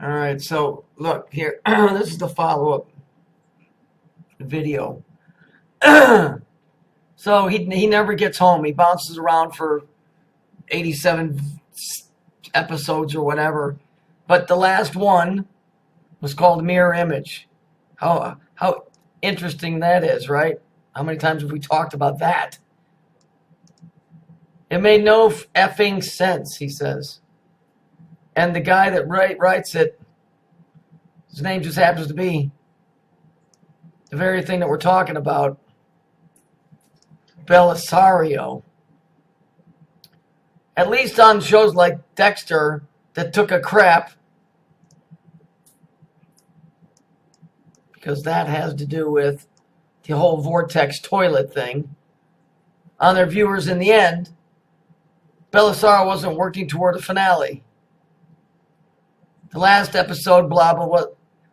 All right, so look here. This is the follow-up video. So he never gets home. He bounces around for 87 episodes or whatever. But the last one was called Mirror Image. How interesting that is, right? How many times have we talked about that? It made no effing sense, he says. And the guy that writes it, his name just happens to be the very thing that we're talking about, Belisario. At least on shows like Dexter that took a crap, because that has to do with the whole vortex toilet thing, on their viewers in the end, Belisario wasn't working toward a finale. The last episode, blah, blah, blah,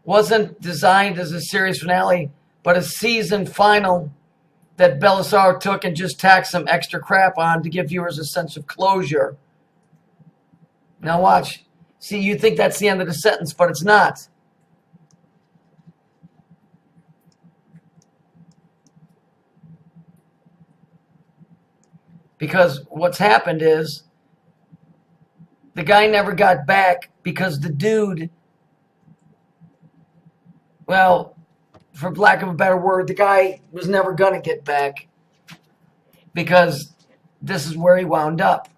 wasn't designed as a series finale, but a season final that Belisario took and just tacked some extra crap on to give viewers a sense of closure. Now watch. See, you think that's the end of the sentence, but it's not. Because what's happened is the guy never got back because the dude, well, for lack of a better word, the guy was never going to get back because this is where he wound up.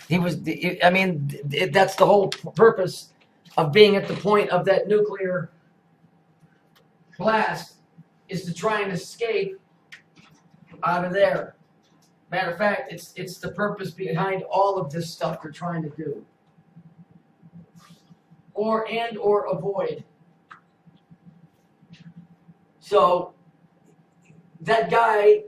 He was, I mean, that's the whole purpose of being at the point of that nuclear blast, is to try and escape out of there. Matter of fact, it's the purpose behind all of this stuff they're trying to do. Or avoid. So that guy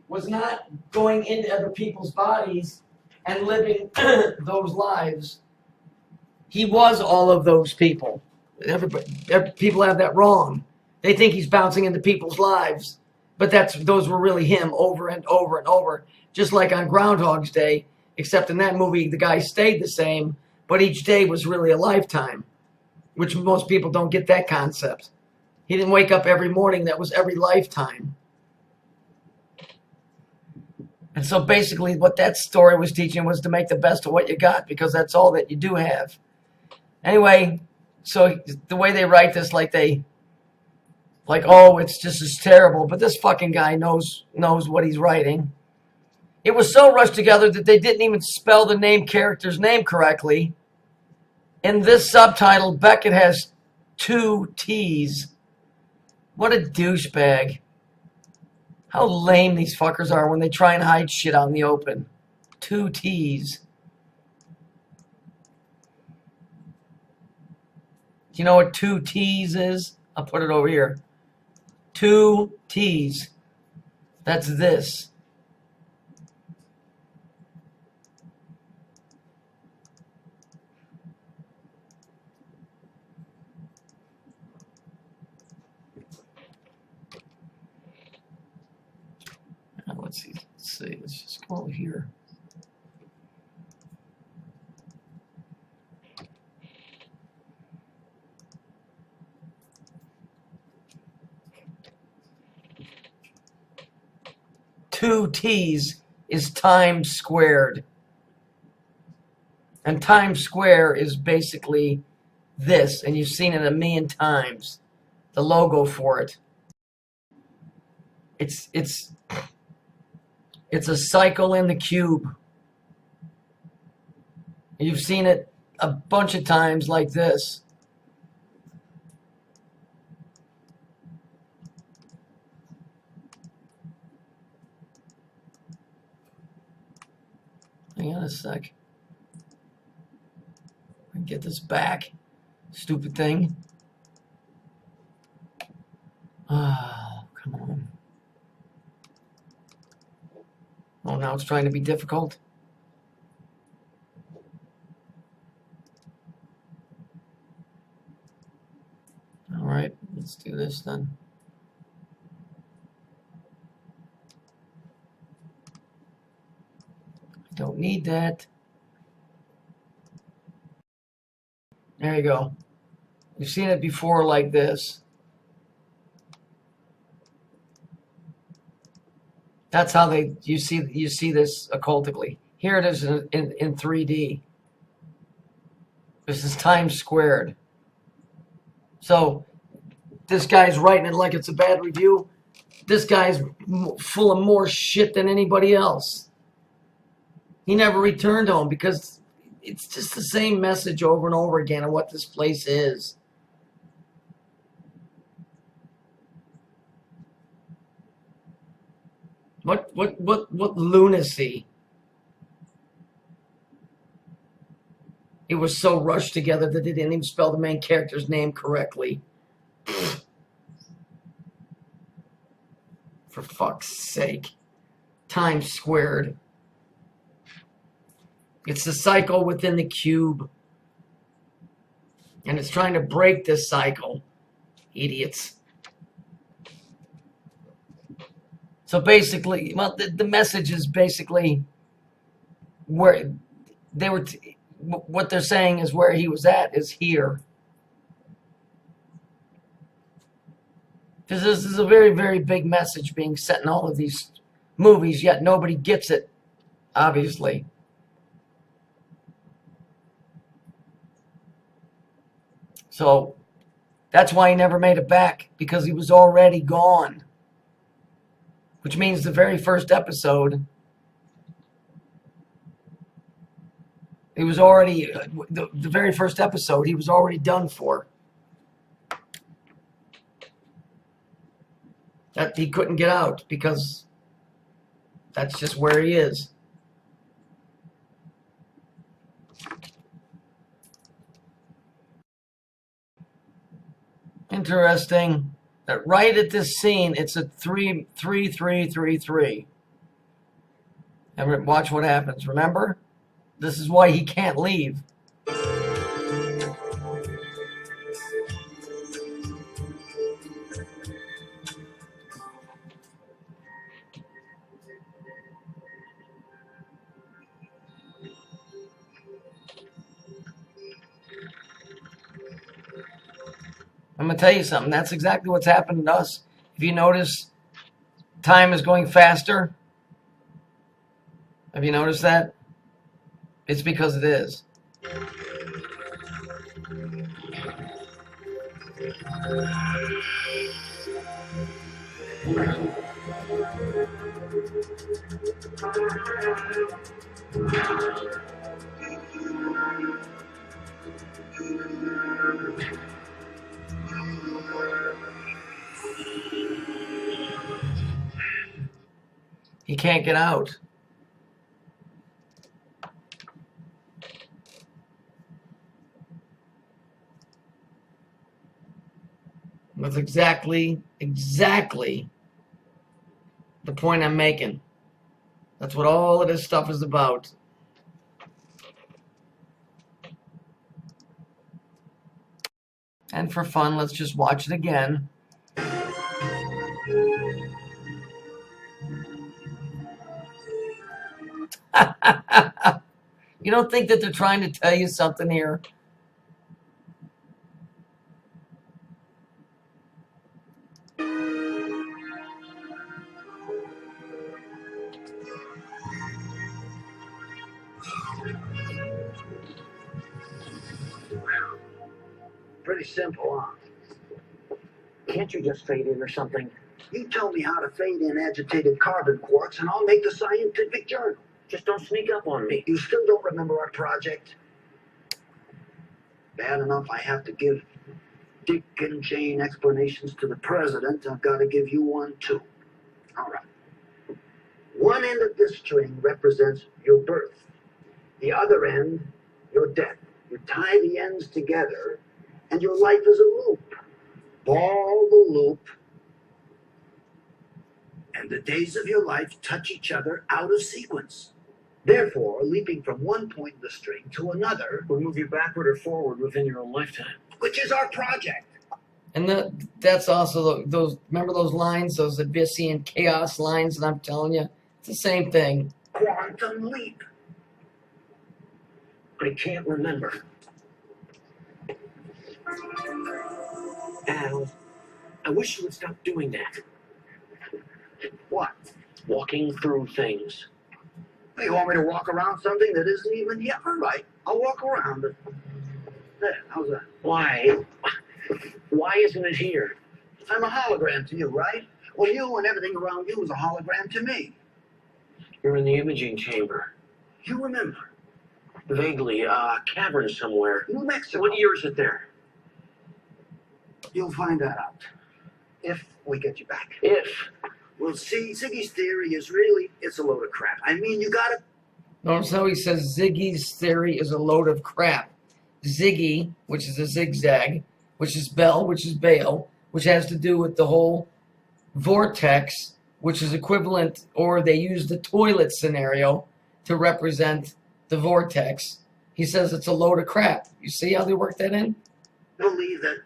was not going into other people's bodies and living those lives. He was all of those people. People have that wrong. They think he's bouncing into people's lives, but those were really him over and over and over. Just like on Groundhog's Day, except in that movie the guy stayed the same, but each day was really a lifetime, which most people don't get that concept. He didn't wake up every morning. That was every lifetime. And so basically what that story was teaching was to make the best of what you got, because that's all that you do have. Anyway, so the way they write this, oh, it's just as terrible. But this fucking guy knows what he's writing. It was so rushed together that they didn't even spell the name character's name correctly. In this subtitle, Beckett has 2 T's. What a douchebag. How lame these fuckers are when they try and hide shit out in the open. 2 T's. Do you know what 2 T's is? I'll put it over here. 2 T's. That's this. Now let's see. Let's just go over here. Two T's is times squared. And times square is basically this, and you've seen it a million times. The logo for it. It's a cycle in the cube. You've seen it a bunch of times like this. Hang on a sec. I can get this back. Stupid thing. Ah, come on. Oh, now it's trying to be difficult. All right, let's do this then. Don't need that. There you go. You've seen it before like this. That's how you see this occultically. Here it is in 3D. This is time squared. So this guy's writing it like it's a bad review. This guy's full of more shit than anybody else. He never returned home because it's just the same message over and over again of what this place is. What lunacy. It was so rushed together that they didn't even spell the main character's name correctly. For fuck's sake. Time squared. It's the cycle within the cube. And it's trying to break this cycle. Idiots. So basically, well, the message is basically where they were, what they're saying is where he was at is here. Because this is a very, very big message being set in all of these movies, yet nobody gets it, obviously. So that's why he never made it back, because he was already gone. Which means the very first episode, he was already, the very first episode, he was already done for. That he couldn't get out because that's just where he is. Interesting that right at this scene, it's a 3-3-3-3-3. And watch what happens. Remember? This is why he can't leave. I'm going to tell you something. That's exactly what's happened to us. If you notice, time is going faster. Have you noticed that? It's because it is. He can't get out. That's exactly the point I'm making. That's what all of this stuff is about. And for fun, let's just watch it again. You don't think that they're trying to tell you something here? Pretty simple, huh? Can't you just fade in or something? You tell me how to fade in agitated carbon quarks and I'll make the scientific journal. Just don't sneak up on me. You still don't remember our project? Bad enough I have to give Dick and Jane explanations to the president. I've got to give you one too. All right. One end of this string represents your birth. The other end, your death. You tie the ends together and your life is a loop. Ball the loop, and the days of your life touch each other out of sequence. Therefore, leaping from one point in the string to another will move you backward or forward within your own lifetime, which is our project. And that's also those. Remember those lines, those Abyssian chaos lines that I'm telling you? It's the same thing. Quantum leap. I can't remember. Al, I wish you would stop doing that. What? Walking through things. You want me to walk around something that isn't even here? All right, I'll walk around it. There, how's that? Why? Why isn't it here? I'm a hologram to you, right? Well, you and everything around you is a hologram to me. You're in the imaging chamber. You remember? Vaguely, a cavern somewhere. New Mexico. What year is it there? You'll find that out. If we get you back. If. Well, see, Ziggy's theory is really, it's a load of crap. I mean, you gotta... Notice how he says Ziggy's theory is a load of crap. Ziggy, which is a zigzag, which is Bell, which is Baal, which has to do with the whole vortex, which is equivalent, or they use the toilet scenario to represent the vortex. He says it's a load of crap. You see how they work that in? believe that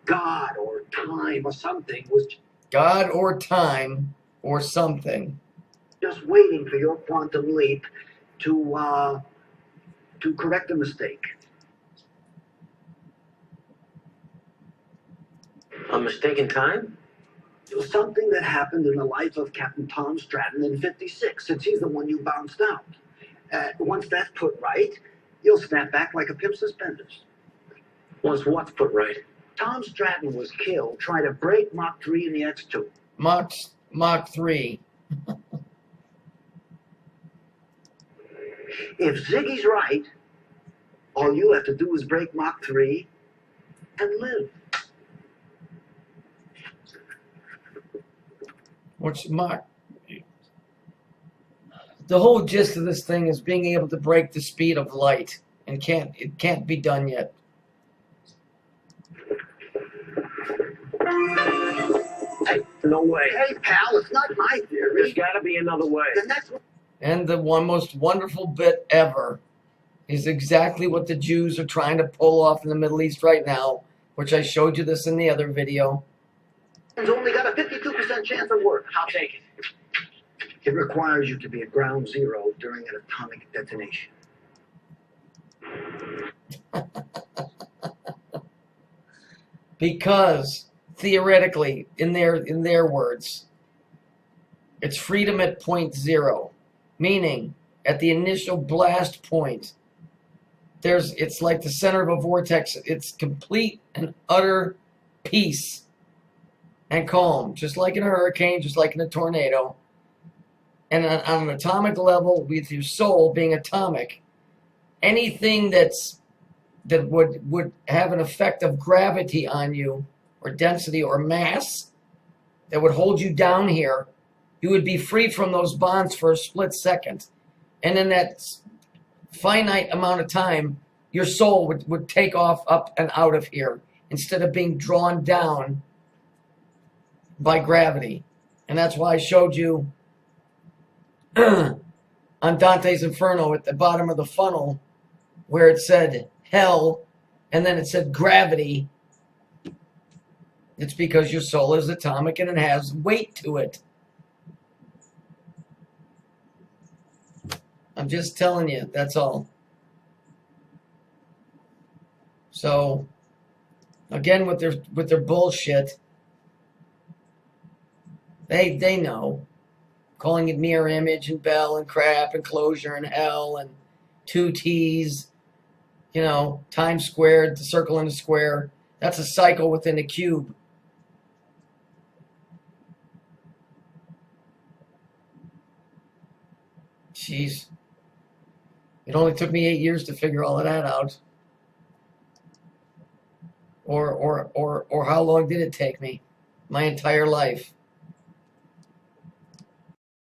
God or time or something was God or time or something. just waiting for your quantum leap to correct a mistake. A mistake in time? It was something that happened in the life of Captain Tom Stratton in '56, since he's the one you bounced out. Once that's put right, you'll snap back like a pimp suspenders. Once what's put right? Tom Stratton was killed trying to break Mach 3 in the X2. Mach 3. If Ziggy's right, all you have to do is break Mach 3 and live. What's Mach? The whole gist of this thing is being able to break the speed of light, and it can't be done yet. Hey, no way. Hey, pal, it's not my theory. There's got to be another way. The next one. And the most wonderful bit ever is exactly what the Jews are trying to pull off in the Middle East right now, which I showed you this in the other video. It's only got a 52% chance of work. I'll take it. It requires you to be at ground zero during an atomic detonation. Because theoretically, in their words, it's freedom at point zero, meaning at the initial blast point, it's like the center of a vortex. It's complete and utter peace and calm, just like in a hurricane, just like in a tornado. And on an atomic level, with your soul being atomic, anything that would have an effect of gravity on you, or density, or mass, that would hold you down here, you would be free from those bonds for a split second. And in that finite amount of time, your soul would take off up and out of here, instead of being drawn down by gravity. And that's why I showed you on Dante's Inferno at the bottom of the funnel, where it said hell, and then it said gravity. It's because your soul is atomic and it has weight to it. I'm just telling you, that's all. So, again, with their bullshit, they know. Calling it mirror image and Bell and crap and closure and hell and 2 T's, time squared, the circle and the square. That's a cycle within a cube. Jeez. It only took me 8 years to figure all of that out. Or how long did it take me? My entire life.